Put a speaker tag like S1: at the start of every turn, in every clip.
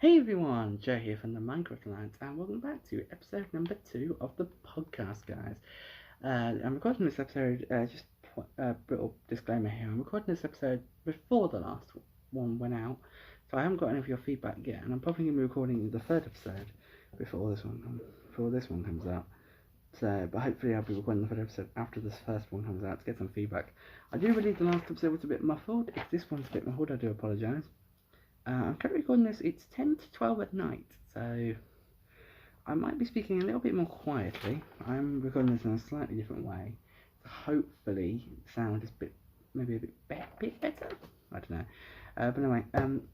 S1: Hey everyone, Joe here from the Minecraft Alliance, and welcome back to episode number 2 of the podcast, guys. I'm recording this episode, just a little disclaimer here, I'm recording this episode before the last one went out, so I haven't got any of your feedback yet, and I'm probably going to be recording the third episode before this one comes out. So, but hopefully I'll be recording the third episode after this first one comes out to get some feedback. I do believe the last episode was a bit muffled. If this one's a bit muffled, I do apologise. I'm currently recording this, it's 10 to 12 at night, so I might be speaking a little bit more quietly. I'm recording this in a slightly different way, so hopefully the sound is maybe a bit better? I don't know. But anyway,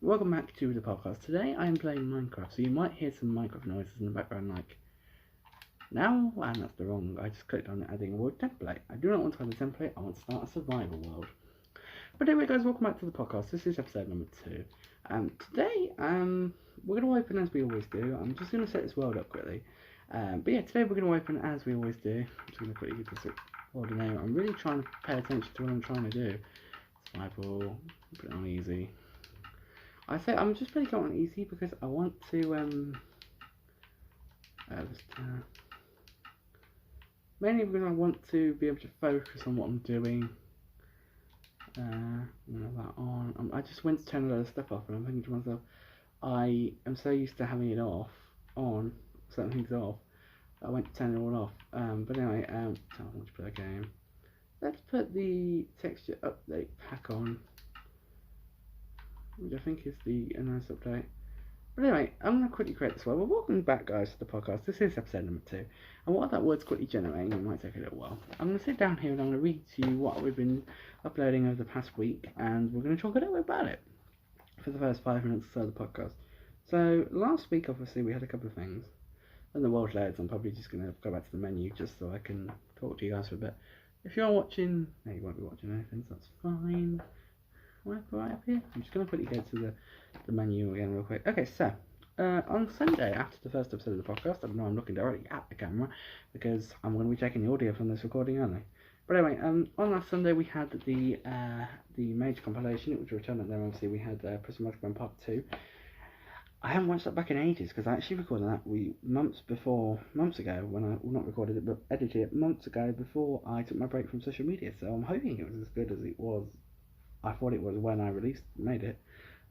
S1: welcome back to the podcast. Today I am playing Minecraft, so you might hear some Minecraft noises in the background like now, and that's the wrong, I just clicked on adding a world template. I do not want to add a template, I want to start a survival world. But anyway guys, welcome back to the podcast. This is episode number 2. Today, we're going to open as we always do. I'm just going to set this world up quickly. But yeah, today we're going to open as we always do. I'm just going to quickly get this world name. I'm really trying to pay attention to what I'm trying to do. Survival, put it on easy. I'm just putting it on easy because I want to, mainly because I want to be able to focus on what I'm doing. I'm gonna have that on. I just went to turn a lot of stuff off, and I'm thinking to myself, I am so used to having it on, certain things off. I went to turn it all off. But anyway, so I want to play a game. Let's put the texture update pack on, which I think is a nice update. But anyway, I'm going to quickly create this one. Well, welcome back, guys, to the podcast. This is episode number 2. And while that word's quickly generating, it might take a little while. I'm going to sit down here and I'm going to read to you what we've been uploading over the past week. And we're going to talk a little bit about it for the first 5 minutes or so of the podcast. So, last week, obviously, we had a couple of things. When the world loads, I'm probably just going to go back to the menu just so I can talk to you guys for a bit. If you're watching... No, you won't be watching anything, so that's fine. Right up here. I'm just going to quickly go to the menu again real quick. Okay, so on Sunday after the first episode of the podcast, I know I'm looking directly at the camera because I'm going to be taking the audio from this recording only. But anyway, on last Sunday we had the major compilation, which returned at there. Obviously we had Prison Magic Man Part 2. I haven't watched that back in ages because I actually recorded that months ago when I not recorded it but edited it months ago before I took my break from social media. So I'm hoping it was as good as it was. I thought it was when I made it.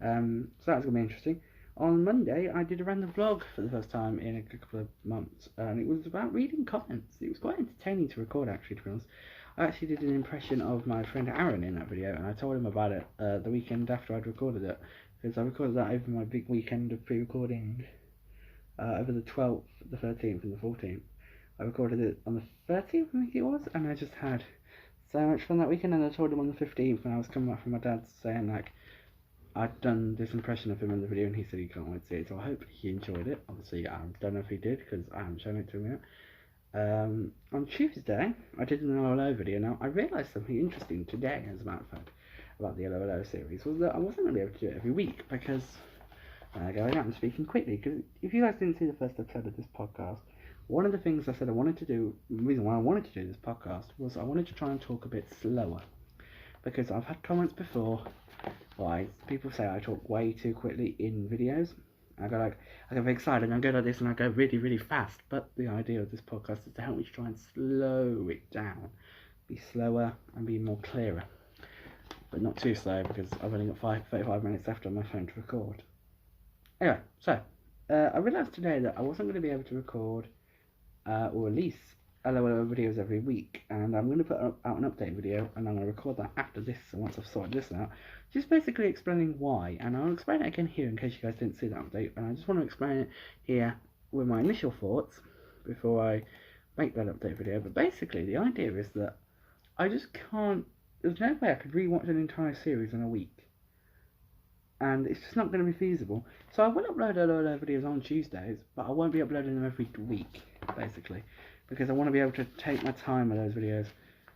S1: So that's going to be interesting. On Monday, I did a random vlog for the first time in a couple of months, and it was about reading comments. It was quite entertaining to record, actually, to be honest. I actually did an impression of my friend Aaron in that video, and I told him about it the weekend after I'd recorded it, because I recorded that over my big weekend of pre-recording over the 12th, the 13th, and the 14th. I recorded it on the 13th, I think it was, and I just had so much fun that weekend. And I told him on the 15th when I was coming back from my dad's saying like I'd done this impression of him in the video, and he said he can't wait to see it, so I hope he enjoyed it. Obviously I don't know if he did because I haven't shown it to him yet. On Tuesday I did an LOLO video. Now I realised something interesting today, as a matter of fact, about the LOLO series was that I wasn't going to be able to do it every week because going out and speaking quickly, because if you guys didn't see the first episode of this podcast, one of the things I said I wanted to do, the reason why I wanted to do this podcast was I wanted to try and talk a bit slower. Because I've had comments before, people say I talk way too quickly in videos. I get very excited and I go like this and I go really, really fast. But the idea of this podcast is to help me to try and slow it down. Be slower and be more clearer. But not too slow because I've only got 35 minutes left on my phone to record. Anyway, so I realised today that I wasn't going to be able to record or release LOL videos every week, and I'm going to put out an update video, and I'm going to record that after this, so once I've sorted this out, just basically explaining why, and I'll explain it again here in case you guys didn't see that update, and I just want to explain it here with my initial thoughts before I make that update video. But basically the idea is that I just can't, there's no way I could rewatch an entire series in a week, and it's just not going to be feasible. So I will upload LOL videos on Tuesdays, but I won't be uploading them every week, basically, because I want to be able to take my time with those videos.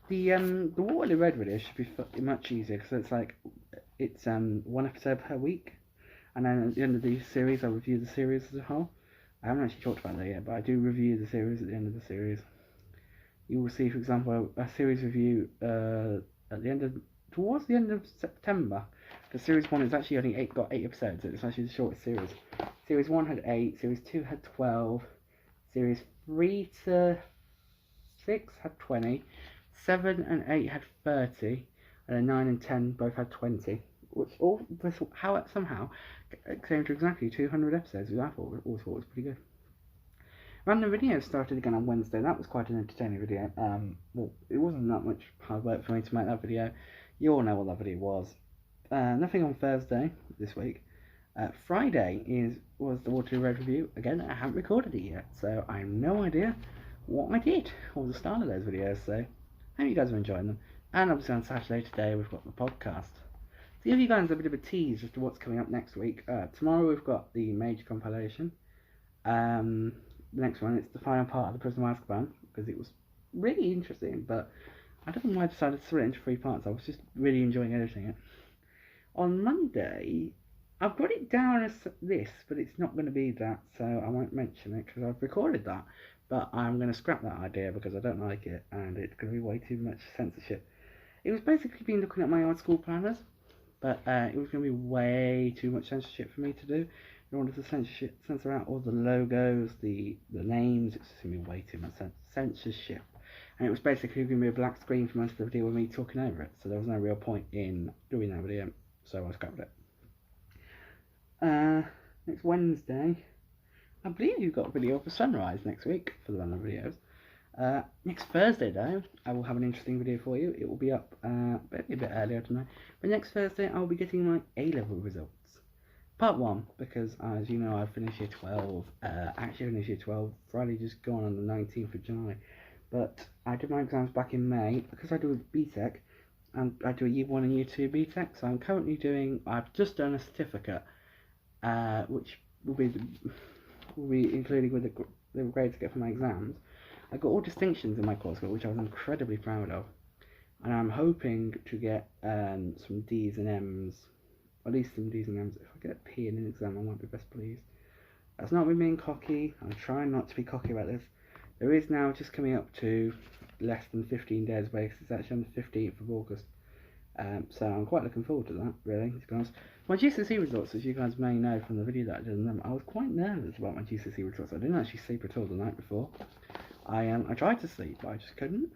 S1: The Waterloo Red video should be much easier, because it's one episode per week, and then at the end of the series I review the series as a whole. I haven't actually talked about that yet, but I do review the series at the end of the series. You will see, for example, a series review towards the end of September. The series 1 is actually only got 8 episodes. It's actually the shortest series. Series 1 had 8, Series 2 had 12, Series 3 to 6 had 20, 7 and 8 had 30, and then 9 and 10 both had 20. Which somehow came to exactly 200 episodes, which I thought was pretty good. Random video started again on Wednesday. That was quite an entertaining video. Well, it wasn't that much hard work for me to make that video. You all know what that video was. Nothing on Thursday this week. Friday was the Waterloo Road review. Again, I haven't recorded it yet, so I have no idea what I did or the start of those videos. So, I hope you guys are enjoying them. And obviously on Saturday today we've got the podcast. To give you guys a bit of a tease as to what's coming up next week. Tomorrow we've got the major compilation. The next one, it's the final part of the Prisoner of Azkaban, because it was really interesting, but I don't know why I decided to split it into 3 parts. I was just really enjoying editing it. On Monday, I've got it down as this, but it's not going to be that, so I won't mention it because I've recorded that. But I'm going to scrap that idea because I don't like it, and it's going to be way too much censorship. It was basically been looking at my old school planners, but it was going to be way too much censorship for me to do. In order to censor out all the logos, the names, it's just going to be way too much censorship. And it was basically going to be a black screen for most of the video with me talking over it, so there was no real point in doing that video, so I scrapped it. Next Wednesday, I believe you've got a video for Sunrise next week for the random videos. Next Thursday though, I will have an interesting video for you. It will be up maybe a bit earlier tonight, but next Thursday I'll be getting my A-level results. Part 1, because as you know, I finished year 12, actually finished year 12, Friday just gone on the 19th of July, but I did my exams back in May, because I do a BTEC, and I do a year 1 and year 2 BTEC, so I'm currently I've just done a certificate, which will be including with the grades I get for my exams. I got all distinctions in my coursework, which I was incredibly proud of, and I'm hoping to get some D's and M's. At least some D's and M's. If I get a P in an exam, I might be best pleased. That's not me being cocky. I'm trying not to be cocky about this. There is now just coming up to less than 15 days away, because it's actually on the 15th of August. So I'm quite looking forward to that, really, to be honest. My GCSE results, as you guys may know from the video that I did on them, I was quite nervous about my GCSE results. I didn't actually sleep at all the night before. I tried to sleep, but I just couldn't.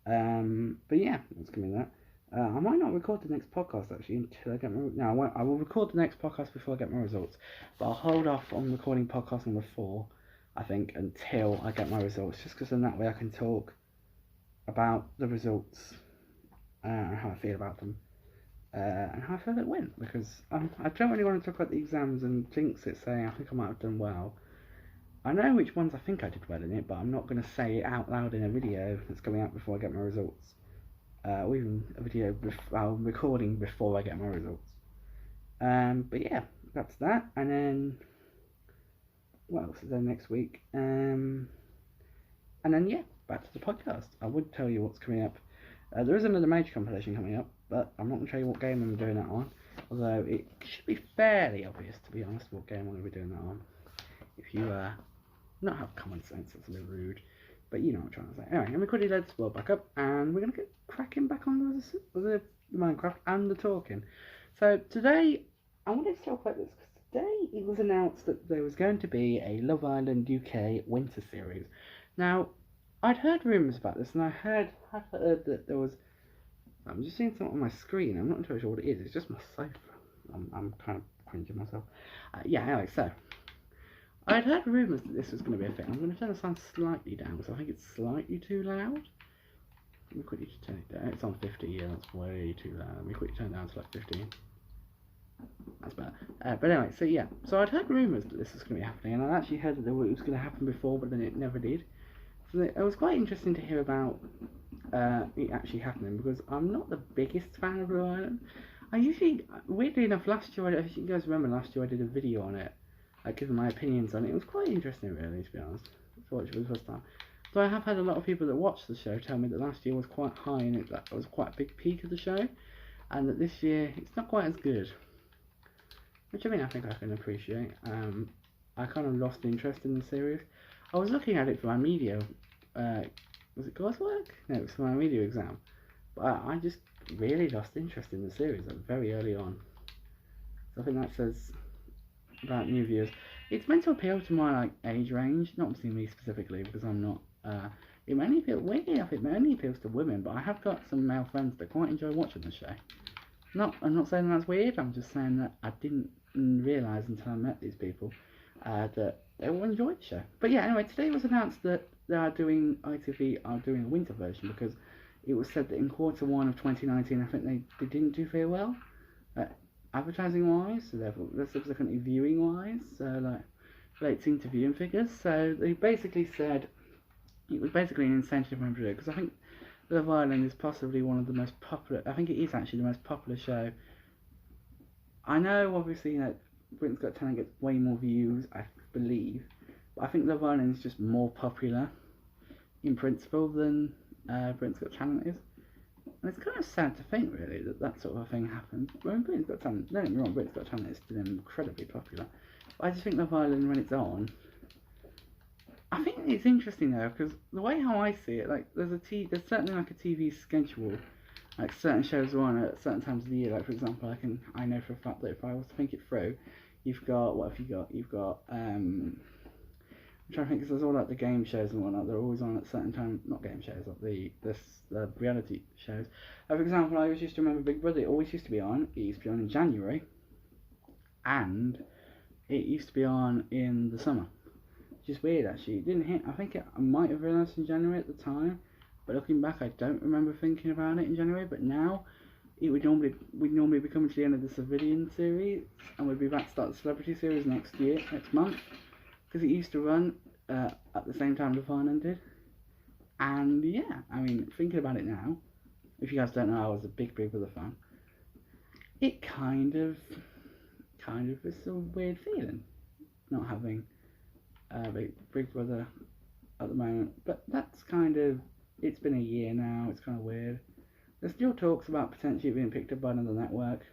S1: But yeah, that's coming that. I might not record the next podcast actually until I get my... No, I will record the next podcast before I get my results, but I'll hold off on recording podcast number 4, I think, until I get my results, just because then that way I can talk about the results and how I feel about them, and how I feel it went, because I don't really want to talk about the exams and jinx it, saying I think I might have done well. I know which ones I think I did well in it, but I'm not going to say it out loud in a video that's coming out before I get my results. Or even a video I'm recording before I get my results. But yeah, that's that. And then what else is there next week? And then yeah, back to the podcast. I would tell you what's coming up. There is another major compilation coming up, but I'm not going to tell you what game I'm doing that on. Although it should be fairly obvious, to be honest, what game I'm going to be doing that on. If you not have common sense, that's a bit rude. But you know what I'm trying to say. Anyway, let me quickly load this world back up, and we're going to get cracking back on the Minecraft and the talking. So today, I wanted to talk about this, because today it was announced that there was going to be a Love Island UK winter series. Now, I'd heard rumours about this, and I had heard that there was... I'm just seeing something on my screen. I'm not entirely sure what it is. It's just my sofa. I'm kind of cringing myself. Yeah, anyway, so... I'd heard rumours that this was going to be a thing. I'm going to turn the sound slightly down, because I think it's slightly too loud. Let me quickly just turn it down. It's on 50, yeah, that's way too loud. Let me quickly turn it down to like 15. That's better. But anyway, so yeah. So I'd heard rumours that this was going to be happening, and I'd actually heard that it was going to happen before, but then it never did. So it was quite interesting to hear about it actually happening, because I'm not the biggest fan of Blue Island. I usually, weirdly enough, last year, if you guys remember, last year I did a video on it. Giving my opinions on it. It was quite interesting, really, to be honest, to watch it for the first time. So I have had a lot of people that watched the show tell me that last year was quite high, and that was quite a big peak of the show, and that this year it's not quite as good. Which, I mean, I think I can appreciate. I kind of lost interest in the series. I was looking at it for my media, was it coursework? No, it was for my media exam. But I just really lost interest in the series very early on. So I think that says about new viewers. It's meant to appeal to my like age range, not obviously me specifically because I'm not. It mainly appeals, weirdly enough, it mainly appeals to women, but I have got some male friends that quite enjoy watching the show. I'm not saying that's weird. I'm just saying that I didn't realise until I met these people that they will enjoy the show. But yeah, anyway, today it was announced that they are doing ITV are doing a winter version because it was said that in Q1 of 2019, I think they didn't do very well, advertising wise, so therefore subsequently viewing wise, so like relating to viewing figures. So they basically said it was basically an incentive for them to do it because I think Love Island is possibly one of the most popular. I think it is actually the most popular show. I know, obviously, Britain's Got Talent gets way more views, I believe, but I think Love Island is just more popular in principle than Britain's Got Talent is. And it's kind of sad to think, really, that sort of a thing happened. When Britain's Got Talent, don't get me wrong, Britain's Got Talent is still incredibly popular. But I just think Love Island, when it's on, I think it's interesting though, because the way how I see it, like there's certainly like a TV schedule, like certain shows are on at certain times of the year. Like for example, I know for a fact that if I was to think it through, you've got I'm trying to think because there's all like the game shows and whatnot. They're always on at certain times, not game shows, like the reality shows. For example, I always used to remember Big Brother. It always used to be on. It used to be on in January, and it used to be on in the summer. Just weird actually. It didn't hit. I think I might have realised in January at the time, but looking back, I don't remember thinking about it in January. But now, we'd normally be coming to the end of the Civilian series, and we'd be about to start the Celebrity series next month, because it used to run at the same time Love Island did. And yeah, I mean, thinking about it now, if you guys don't know, I was a big Big Brother fan. It kind of is a weird feeling not having Big Brother at the moment, but that's it's been a year now. It's kind of weird. There's still talks about potentially being picked up by another network,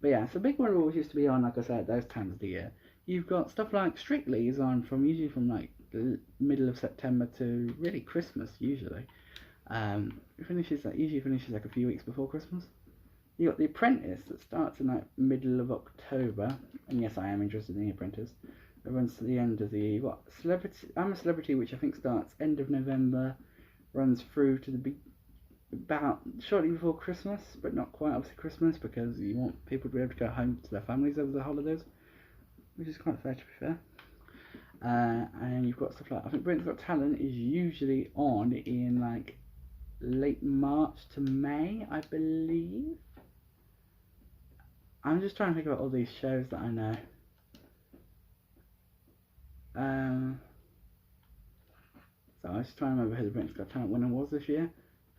S1: but yeah, so Big Brother always used to be on, like I said, at those times of the year. You've got stuff like Strictly is on usually from like the middle of September to really Christmas usually. Usually finishes like a few weeks before Christmas. You got The Apprentice that starts in like middle of October, and yes, I am interested in The Apprentice. It runs to the end of the Celebrity. I'm a Celebrity, which I think starts end of November, runs through to about shortly before Christmas, but not quite obviously Christmas because you want people to be able to go home to their families over the holidays, which is quite fair to be fair. And you've got stuff like I think Britain's Got Talent is usually on in like late March to May, I believe. I'm just trying to think about all these shows that I know. So I was just trying to remember who the Britain's Got Talent winner was this year,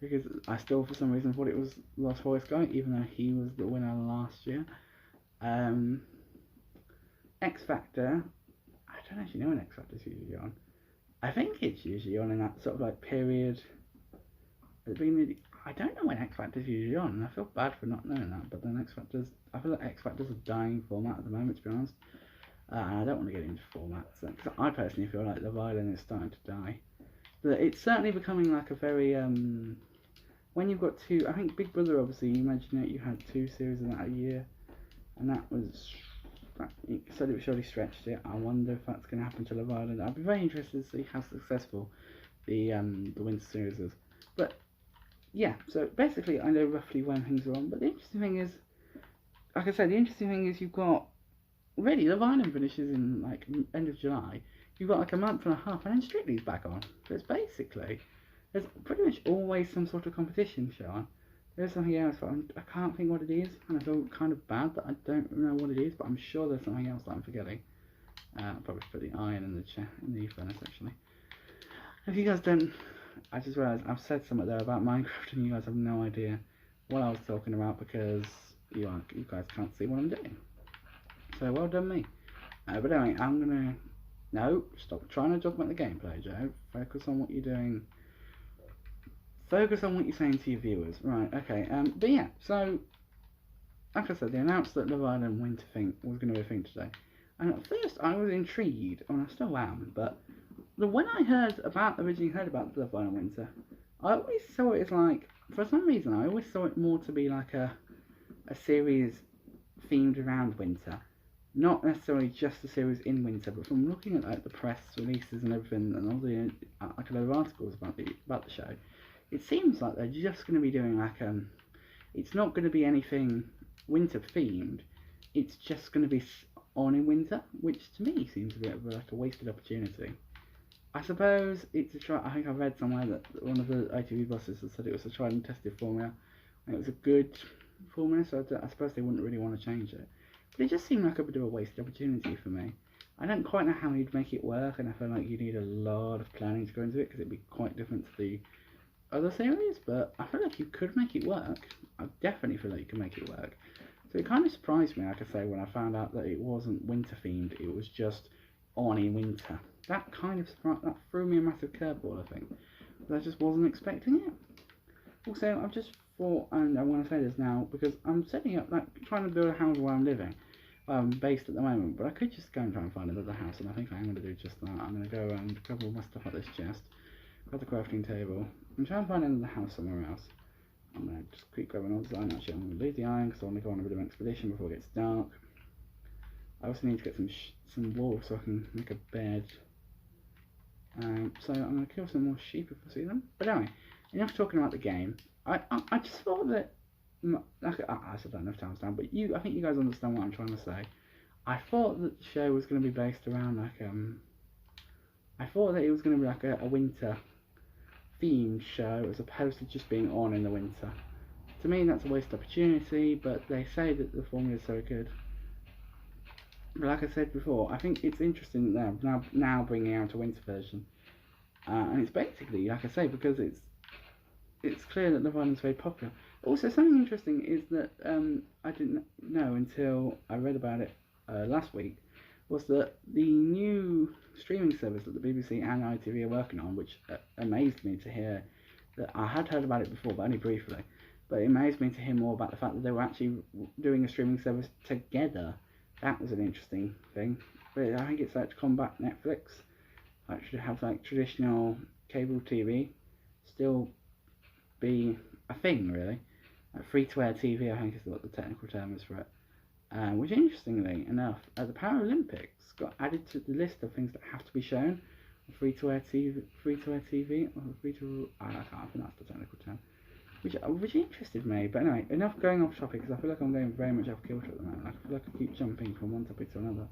S1: because I still for some reason thought it was Lost Voice guy, even though he was the winner last year. X Factor, I don't actually know when X Factor's usually on. I think it's usually on in that sort of like period at the beginning. I don't know when X Factor's usually on, and I feel bad for not knowing that, but then I feel like X Factor's a dying format at the moment, to be honest. And I don't want to get into formats, because I personally feel like Love Island is starting to die. But it's certainly becoming like a very, when you've got two, I think Big Brother, obviously, you mentioned that you had 2 series in that a year, and it said it was surely stretched it. I wonder if that's going to happen to Love Island. I'd be very interested to see how successful the winter series is. But yeah, so basically I know roughly when things are on, but the interesting thing is, like I said, you've got really, Love Island finishes in like end of July. You've got like a month and a half, and then Strictly's back on. So it's basically, there's pretty much always some sort of competition show on. There's something else, but I can't think what it is, and I feel kind of bad that I don't know what it is, but I'm sure there's something else that I'm forgetting. I'll probably put the iron in the furnace actually. If you guys don't, I just realised I've said something there about Minecraft, and you guys have no idea what I was talking about because you guys can't see what I'm doing. So well done me. But anyway, no, stop trying to talk about the gameplay, Joe. Focus on what you're doing. Focus on what you're saying to your viewers. Right, okay. But yeah, so like I said, they announced that Love Island Winter thing was going to be a thing today. And at first I was intrigued, and I still am, but when I originally heard about Love Island Winter, I always saw it as like, for some reason, I always saw it more to be like a series themed around winter, not necessarily just the series in winter, but from looking at like the press releases and everything, and all the like a lot of articles about the show, it seems like they're just going to be doing like it's not going to be anything winter themed. It's just going to be on in winter, which to me seems a bit of like a wasted opportunity. I suppose it's a try. I think I read somewhere that one of the ITV bosses had said it was a tried and tested formula, and it was a good formula. So I suppose they wouldn't really want to change it. But it just seemed like a bit of a wasted opportunity for me. I don't quite know how you'd make it work, and I feel like you need a lot of planning to go into it because it'd be quite different to the other series. But I feel like you could make it work. I definitely feel like you can make it work. So it kind of surprised me, like I say, when I found out that it wasn't winter themed. It was just on in winter. That kind of that threw me a massive curveball, I think. But I just wasn't expecting it. Also, I've just thought, and I want to say this now because I'm setting up, like, trying to build a house where I'm living. I'm based at the moment, but I could just go and try and find another house, and I think I'm going to do just that. I'm going to go around, grab all my stuff at this chest, grab the crafting table, and try and find another house somewhere else. I'm going to just keep grabbing all the iron. Actually, I'm going to leave the iron because I want to go on a bit of an expedition before it gets dark. I also need to get some wool so I can make a bed. So I'm going to kill some more sheep if I see them. But anyway, enough talking about the game. I just thought that, like, I said that enough times now, but I think you guys understand what I'm trying to say. I thought that the show was going to be based around like I thought that it was going to be like a winter themed show as opposed to just being on in the winter. To me, that's a wasted opportunity, but they say that the formula is so good. But like I said before, I think it's interesting that they're now bringing out a winter version, and it's basically, like I say, because it's clear that Love Island's very popular. Also, something interesting is that I didn't know until I read about it last week, was that the new streaming service that the BBC and ITV are working on, which amazed me to hear, that I had heard about it before, but only briefly, but it amazed me to hear more about the fact that they were actually doing a streaming service together. That was an interesting thing. But I think it's like to combat Netflix, like to have like traditional cable TV still be a thing, really. Like free-to-air TV, I think is what the technical term is for it. Which, interestingly enough, the Paralympics got added to the list of things that have to be shown on free-to-air TV, or I can't pronounce the technical term. Which interested me, but anyway, enough going off topic because I feel like I'm going very much off kilter at the moment. I feel like I keep jumping from one topic to another.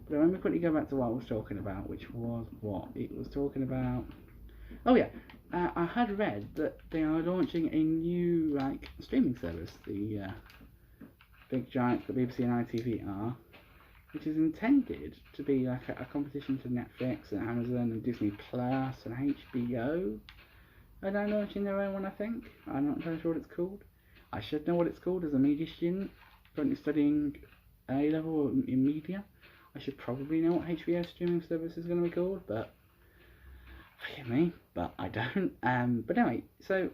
S1: But let me quickly go back to what I was talking about, which was what it was talking about. Oh yeah, I had read that they are launching a new like streaming service, the big giants that BBC and ITV are, which is intended to be like a competition to Netflix and Amazon and Disney Plus and HBO. And they're launching their own one, I think. I'm not entirely sure what it's called. I should know what it's called as a media student, currently studying A-level in media. I should probably know what HBO streaming service is going to be called, but forgive me, but I don't. But anyway, so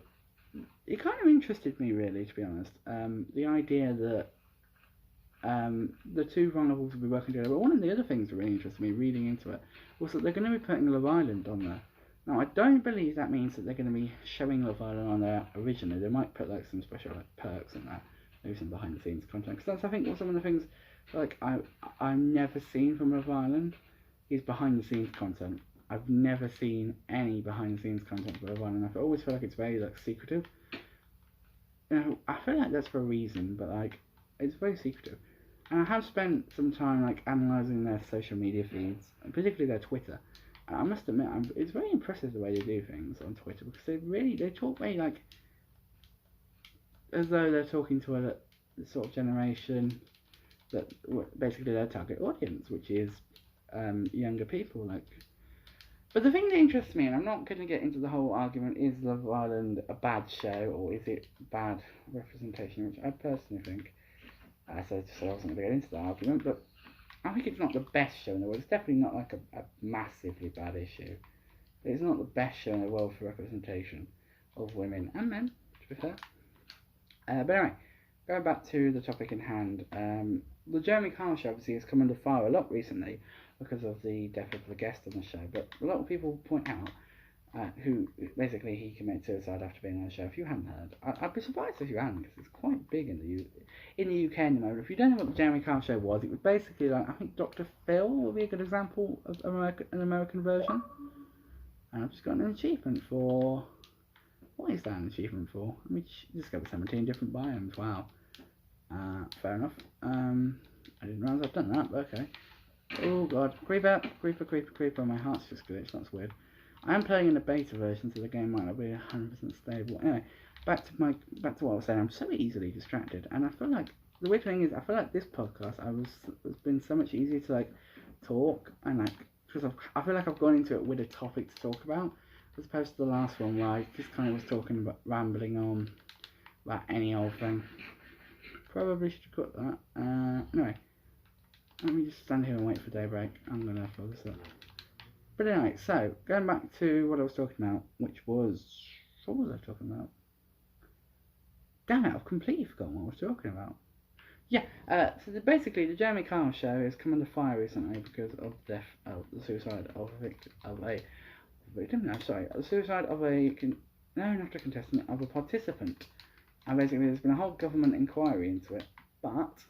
S1: it kind of interested me, really, to be honest. The idea that the two vulnerables will be working together. But one of the other things that really interested me reading into it was that they're going to be putting Love Island on there. Now, I don't believe that means that they're going to be showing Love Island on there originally. They might put like some special like perks in there, maybe some behind the scenes content. Because that's, I think, some of the things like I've never seen from Love Island is behind the scenes content. I've never seen any behind the scenes content for Love Island. I always feel like it's very like secretive. You know, I feel like that's for a reason, but like it's very secretive. And I have spent some time like analysing their social media feeds, particularly their Twitter. I must admit, it's very impressive the way they do things on Twitter because they talk very like as though they're talking to a sort of generation that basically their target audience, which is younger people. Like, but the thing that interests me, and I'm not going to get into the whole argument, is Love Island a bad show or is it bad representation, which I personally think. So I wasn't going to get into that argument, but I think it's not the best show in the world. It's definitely not like a massively bad issue. It's not the best show in the world for representation of women and men, to be fair. But anyway, going back to the topic in hand, the Jeremy Kyle show obviously has come under fire a lot recently because of the death of the guest on the show. But a lot of people point out, who basically he committed suicide after being on the show. If you hadn't heard, I'd be surprised if you hadn't, because it's quite big in the UK at the moment. If you don't know what the Jeremy Kyle show was, it was basically like, I think Dr. Phil would be a good example of an American version. And I've just got an achievement for. What is that an achievement for? Let me just go with 17 different biomes. Wow. Fair enough. I didn't realise I'd done that, but okay. Oh god, creeper. My heart's just glitched. That's weird. I am playing in the beta version, so the game might not be 100% stable. Anyway, back to what I was saying. I'm so easily distracted, and I feel like the weird thing is, I feel like this podcast, it's been so much easier to like talk, and like, because I feel like I've gone into it with a topic to talk about, as opposed to the last one where I just kind of was talking about rambling on about any old thing. Probably should cut that. Anyway, let me just stand here and wait for daybreak. I'm gonna fill this up. But anyway, so going back to what I was talking about, which was, what was I talking about? Damn it, I've completely forgotten what I was talking about. Yeah, so basically the Jeremy Kyle show has come under fire recently because of the suicide of a participant. And basically there's been a whole government inquiry into it, but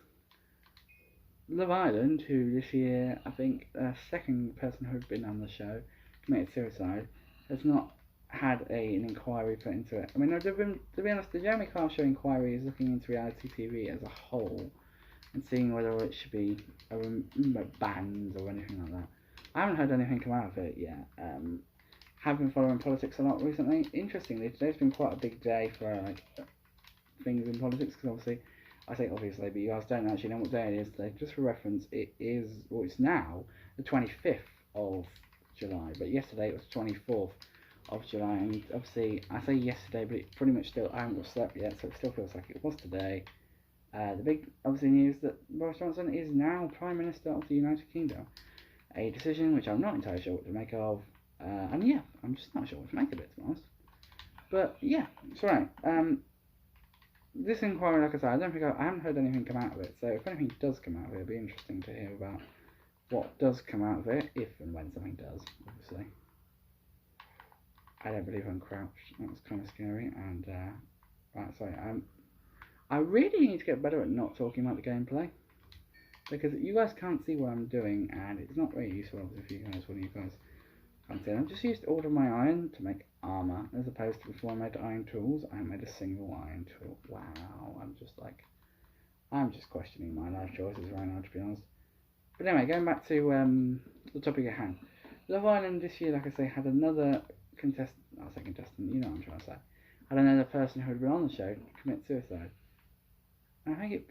S1: Love Island, who this year, I think, the second person who had been on the show committed suicide, has not had an inquiry put into it. I mean, to be honest, the Jeremy Kyle show inquiry is looking into reality TV as a whole and seeing whether it should be banned or anything like that. I haven't heard anything come out of it yet. Have been following politics a lot recently. Interestingly, today's been quite a big day for like things in politics, because obviously, I say obviously, but you guys don't actually know what day it is today. Just for reference, it's now the 25th of July, but yesterday it was 24th of July, and obviously, I say yesterday, but it pretty much still, I haven't slept yet, so it still feels like it was today. The big, obviously, news that Boris Johnson is now Prime Minister of the United Kingdom. A decision which I'm not entirely sure what to make of, and yeah, I'm just not sure what to make of it, to be honest. But yeah, it's alright. This inquiry, like I said, I haven't heard anything come out of it, so if anything does come out of it, it'll be interesting to hear about what does come out of it, if and when something does, obviously. I don't believe I'm crouched, that was kind of scary, and, right, sorry, I really need to get better at not talking about the gameplay, because you guys can't see what I'm doing, and it's not very useful, obviously, if you guys, when you guys can't see it. I've just used all of my iron to make armour, as opposed to before I made iron tools, I made a single iron tool. Wow, I'm just questioning my life choices right now, to be honest. But anyway, going back to the topic at hand. Love Island this year, like I say, had another contestant, you know what I'm trying to say, had another person who had been on the show commit suicide. And I think it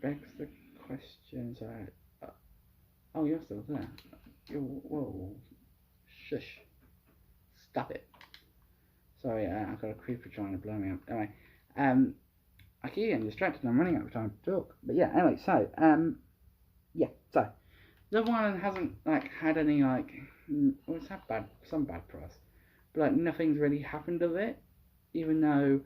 S1: begs the question, sorry, oh, you're still there. Whoa, shush, stop it. Sorry, I've got a creeper trying to blow me up. Anyway, I keep getting distracted and I'm running out of time to talk. But yeah, anyway, so, so, Love Island hasn't, like, had any, like, well, it's had some bad press, but, like, nothing's really happened of it, even though,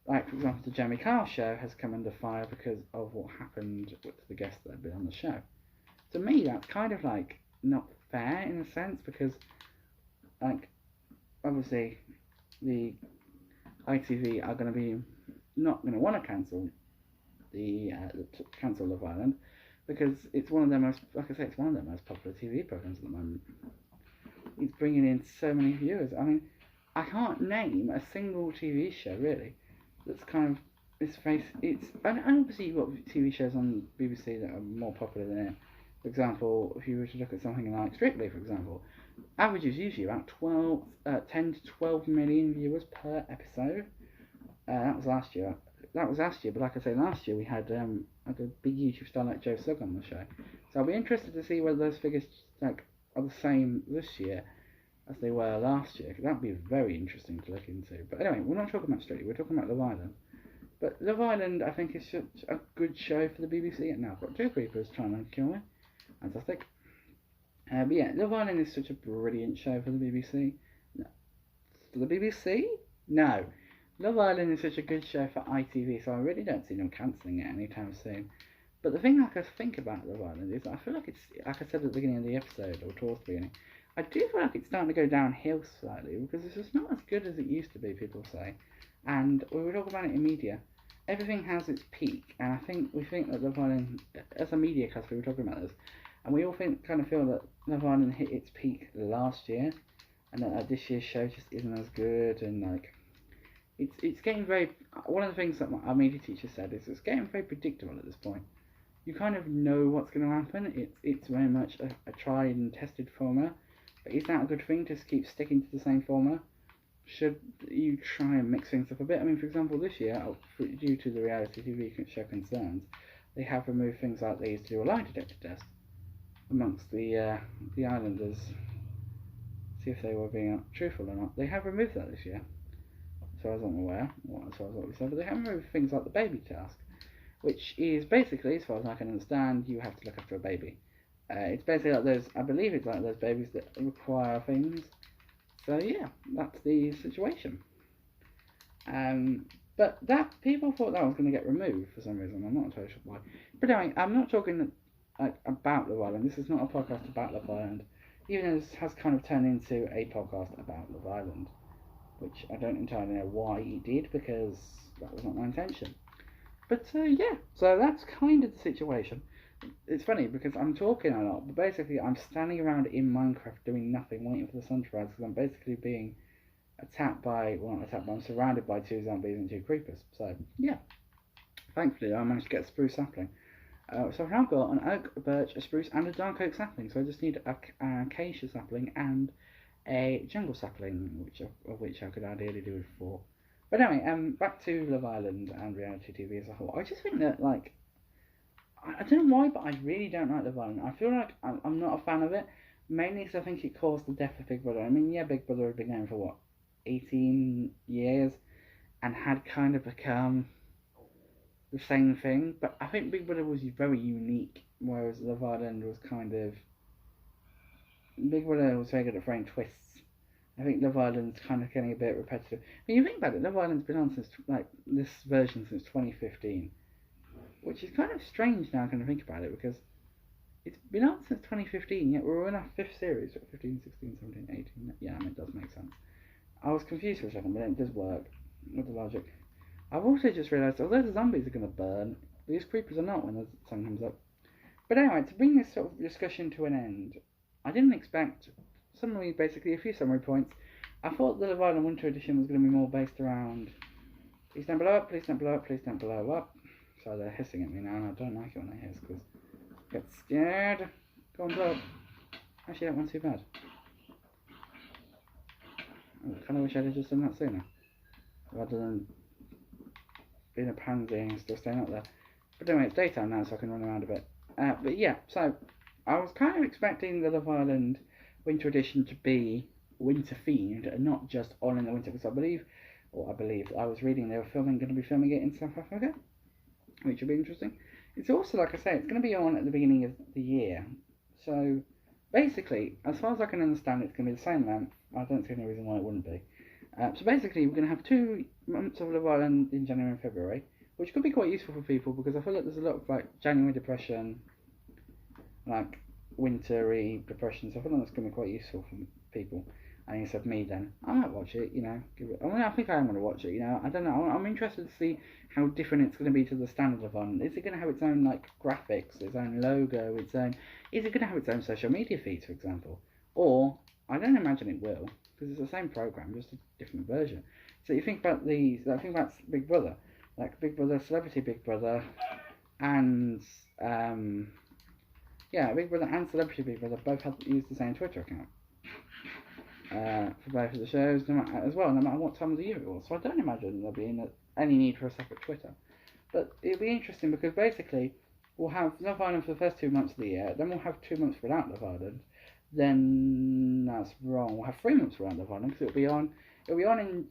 S1: like, for example, the Jeremy Kyle show has come under fire because of what happened with the guests that had been on the show. To me, that's kind of, like, not fair in a sense, because, like, obviously, the ITV are going to be not going to want to cancel cancel Love Island, because it's one of their most, like I say, it's one of their most popular TV programs at the moment. It's bringing in so many viewers. I mean, I can't name a single TV show really that's kind of and obviously you've got TV shows on BBC that are more popular than it. For example, if you were to look at something like Strictly, for example, average is usually about 10 to 12 million viewers per episode. That was last year, but like I say, last year we had like a big YouTube star like Joe Sugg on the show. So I'll be interested to see whether those figures like are the same this year as they were last year, because that would be very interesting to look into. But anyway, we're not talking about Strictly, we're talking about Love Island. But Love Island, I think, is such a good show for the BBC. And now I've got two creepers trying to kill me. Fantastic. But yeah, Love Island is such a brilliant show for the BBC. No. For the BBC? No. Love Island is such a good show for ITV, so I really don't see them cancelling it anytime soon. But the thing I think about Love Island is I feel like it's, like I said at the beginning of the episode, or towards the beginning, I do feel like it's starting to go downhill slightly because it's just not as good as it used to be, people say. And we were talking about it in media. Everything has its peak, and I think we think that Love Island, as a media cast, we were talking about this, and we all kind of feel that Love Island hit its peak last year, and that this year's show just isn't as good, and like it's getting very. One of the things that our media teacher said is it's getting very predictable at this point. You kind of know what's going to happen. It's very much a tried and tested formula. But is that a good thing to keep sticking to the same formula? Should you try and mix things up a bit? I mean, for example, this year, due to the reality TV show concerns, they have removed things like they used to do a lie detector test amongst the islanders, see if they were being truthful or not. They have removed that this year, as far as I'm aware, as far as what we said. But they have removed things like the baby task, which is basically, as far as I can understand, you have to look after a baby. It's basically like those, I believe it's like those babies that require things. So yeah, that's the situation. But that people thought that was going to get removed for some reason. I'm not entirely sure why. But anyway, I'm not talking like about Love Island. This is not a podcast about Love Island, even though this has kind of turned into a podcast about Love Island, which I don't entirely know why it did, because that was not my intention. But yeah, so that's kind of the situation. It's funny because I'm talking a lot, but basically I'm standing around in Minecraft doing nothing, waiting for the sun to rise, because I'm basically being attacked by, well, not attacked, but I'm surrounded by 2 zombies and 2 creepers. So yeah, thankfully I managed to get a spruce sapling. So I've now got an oak, a birch, a spruce, and a dark oak sapling. So I just need a acacia sapling and a jungle sapling, which I could ideally do with 4. But anyway, back to Love Island and reality TV as a whole. I just think that, like, I don't know why, but I really don't like Love Island. I feel like I'm not a fan of it, mainly because I think it caused the death of Big Brother. I mean, yeah, Big Brother had been going for, what, 18 years, and had kind of become the same thing, but I think Big Brother was very unique, whereas Love Island was kind of... Big Brother was very good at throwing twists. I think Love Island's kind of getting a bit repetitive. When you think about it, Love Island's been on since, like, this version since 2015, which is kind of strange now, kind of think about it, because it's been on since 2015, yet we're in our 5th series, 15, 16, 17, 18, yeah, I mean, it does make sense. I was confused for a second, but it does work with the logic. I've also just realised, although the zombies are going to burn, these creepers are not when the sun comes up. But anyway, to bring this sort of discussion to an end, I didn't expect, basically a few summary points. I thought the Love Island Winter Edition was going to be more based around, please don't blow up, please don't blow up, please don't blow up. So they're hissing at me now, and I don't like it when they hiss, because I get scared. Go on, blow up. Actually, that one's too bad. I kind of wish I'd have just done that sooner, rather than being a pansy and still staying up there. But anyway, it's daytime now, so I can run around a bit. But yeah, so I was kind of expecting the Love Island Winter Edition to be winter themed and not just all in the winter, because I was reading they were going to be filming it in South Africa, which will be interesting. It's also, like I say, it's going to be on at the beginning of the year. So basically, as far as I can understand, it's going to be the same length. I don't see any reason why it wouldn't be. So basically, we're going to have 2 months of Love Island in January and February, which could be quite useful for people, because I feel like there's a lot of like January depression, like wintry depression, so I feel like that's going to be quite useful for people. And instead of me, then I might watch it, I think I am going to watch it, I don't know, I'm interested to see how different it's going to be to the standard Love Island. Is it going to have its own like graphics, its own logo, is it going to have its own social media feeds, for example? Or, I don't imagine it will, because it's the same program, just a different version. So you think about Big Brother, like Big Brother, Celebrity Big Brother, and Big Brother and Celebrity Big Brother both use the same Twitter account for both of the shows, no matter what time of the year it was. So I don't imagine there'll be any need for a separate Twitter. But it'll be interesting, because basically we'll have Love Island for the first 2 months of the year, then we'll have 2 months without Love Island. Then that's wrong. We'll have 3 months without Love Island, because it'll be on in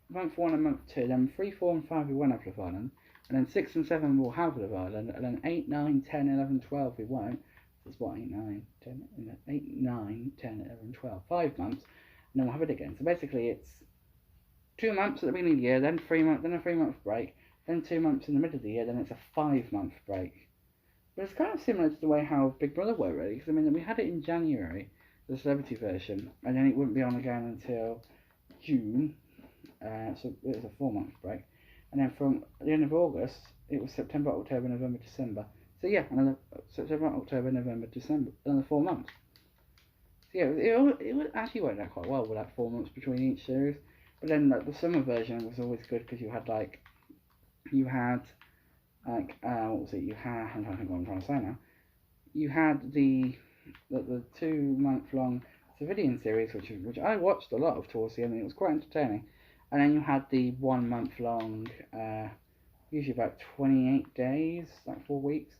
S1: month 1 and month 2. Then 3, 4, and 5 we won't have Love Island, and then 6 and 7 we'll have Love Island, and then 8, 9, 10, 11, 12 we won't. That's what, 8, 9, 10, 11, 12, 5 months, and then we'll have it again. So basically it's 2 months at the beginning of the year, then 3 months, then a 3-month break, then 2 months in the middle of the year, then it's a 5-month break. But it's kind of similar to the way how Big Brother worked, really, because I mean, we had it in January, the celebrity version, and then it wouldn't be on again until June. So it was a 4 month break, and then from the end of August, it was September, October, November, December. So yeah, another September, October, November, December, another 4 months. So yeah, it actually worked out quite well with like 4 months between each series. But then like, the summer version was always good because you had what was it? You had, I don't think what I'm trying to say now. You had the 2 month long Civilian series, which I watched a lot of towards the end, and it was quite entertaining. And then you had the 1 month long, usually about 28 days, like 4 weeks,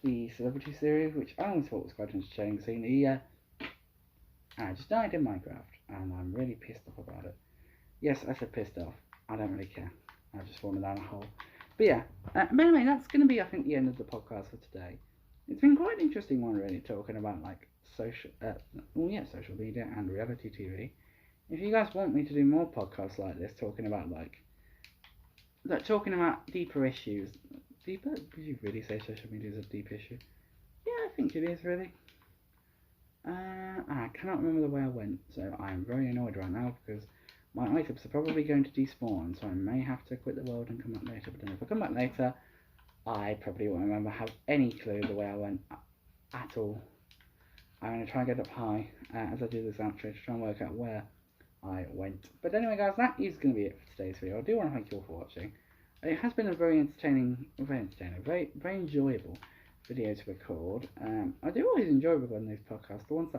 S1: the Celebrity series, which I always thought was quite entertaining. Seeing I just died in Minecraft, and I'm really pissed off about it. Yes, I said pissed off. I don't really care. I just fallen down a hole. But yeah, but anyway, that's going to be, I think, the end of the podcast for today. It's been quite an interesting one, really, talking about like social media and reality TV. If you guys want me to do more podcasts like this, talking about deeper issues, deeper? Would you really say social media is a deep issue? Yeah, I think it is really. I cannot remember the way I went, so I am very annoyed right now because my items are probably going to despawn, so I may have to quit the world and come back later. But then if I come back later, I probably won't have any clue the way I went at all. I'm going to try and get up high as I do this outro to try and work out where I went. But anyway, guys, that is going to be it for today's video. I do want to thank you all for watching. It has been a very enjoyable video to record. I do always enjoy recording these podcasts. The ones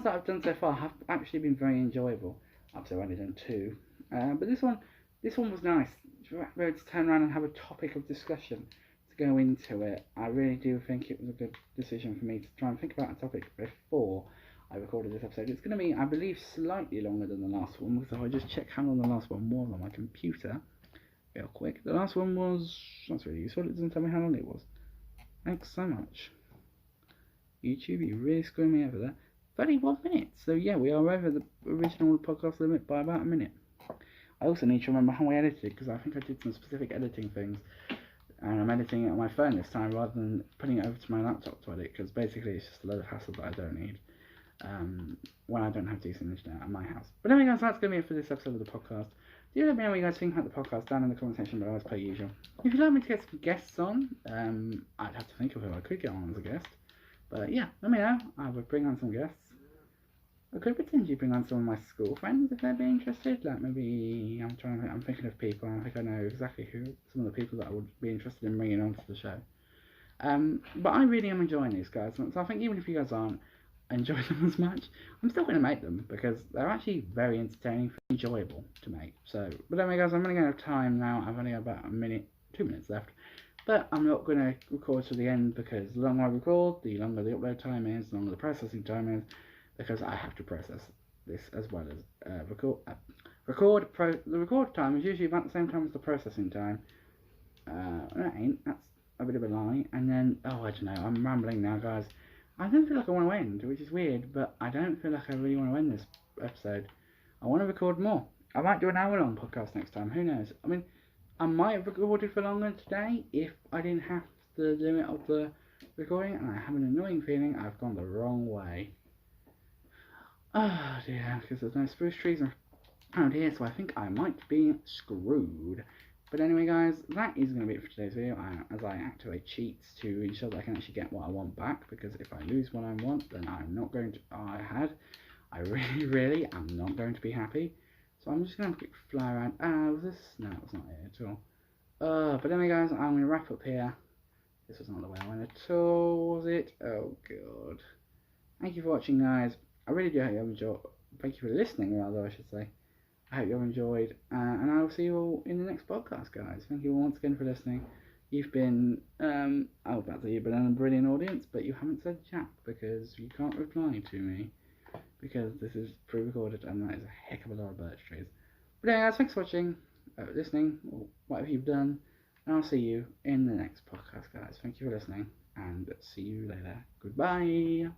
S1: that I've done so far have actually been very enjoyable. I've only done 2, but this one was nice. To turn around and have a topic of discussion to go into it. I really do think it was a good decision for me to try and think about a topic before I recorded this episode. It's going to be, I believe, slightly longer than the last one, because if I just check how long the last one was on my computer real quick. The last one was, that's really useful, it doesn't tell me how long it was. Thanks so much. YouTube, you really screwed me over there. 31 minutes. So yeah, we are over the original podcast limit by about a minute. I also need to remember how I edited, because I think I did some specific editing things, and I'm editing it on my phone this time rather than putting it over to my laptop to edit, because basically it's just a load of hassle that I don't need when I don't have decent internet at my house. But anyway, guys, that's going to be it for this episode of the podcast. Do let me know what you guys think about the podcast down in the comment section below, as per usual. If you'd like me to get some guests on, I'd have to think of who I could get on as a guest. But yeah, let me know. I would bring on some guests. I could potentially bring on some of my school friends if they'd be interested. Like maybe I'm thinking of people, and I think I know exactly who some of the people that I would be interested in bringing onto the show. But I really am enjoying these guys, so I think even if you guys aren't enjoying them as much, I'm still going to make them because they're actually very entertaining, enjoyable to make. So, but anyway, guys, I'm running out of time now. I've only got about 2 minutes left. But I'm not going to record to the end because the longer I record, the longer the upload time is, the longer the processing time is, because I have to process this as well as record. The record time is usually about the same time as the processing time. That ain't. That's a bit of a lie. And then, I don't know. I'm rambling now, guys. I don't feel like I want to end, which is weird, but I don't feel like I really want to end this episode. I want to record more. I might do an hour-long podcast next time. Who knows? I mean, I might have recorded for longer today if I didn't have the limit of the recording, and I have an annoying feeling I've gone the wrong way. Oh dear, because there's no spruce trees around here, so I think I might be screwed. But anyway, guys, that is going to be it for today's video, as I activate cheats to ensure that I can actually get what I want back, because if I lose what I want, then I'm not going to, I really am not going to be happy. So I'm just going to have a quick fly around. Was this? No, it was not it at all. But anyway, guys, I'm going to wrap up here. This was not the way I went at all, was it? Oh, God. Thank you for watching, guys. I really do hope you have enjoyed. Thank you for listening, rather, I should say. I hope you've enjoyed, and I will see you all in the next podcast, guys. Thank you all once again for listening. You've been, I was about to say you've been a brilliant audience, but you haven't said jack because you can't reply to me because this is pre-recorded and that is a heck of a lot of birch trees. But anyway, guys, thanks for watching, listening, or whatever you've done, and I'll see you in the next podcast, guys. Thank you for listening, and see you later. Goodbye.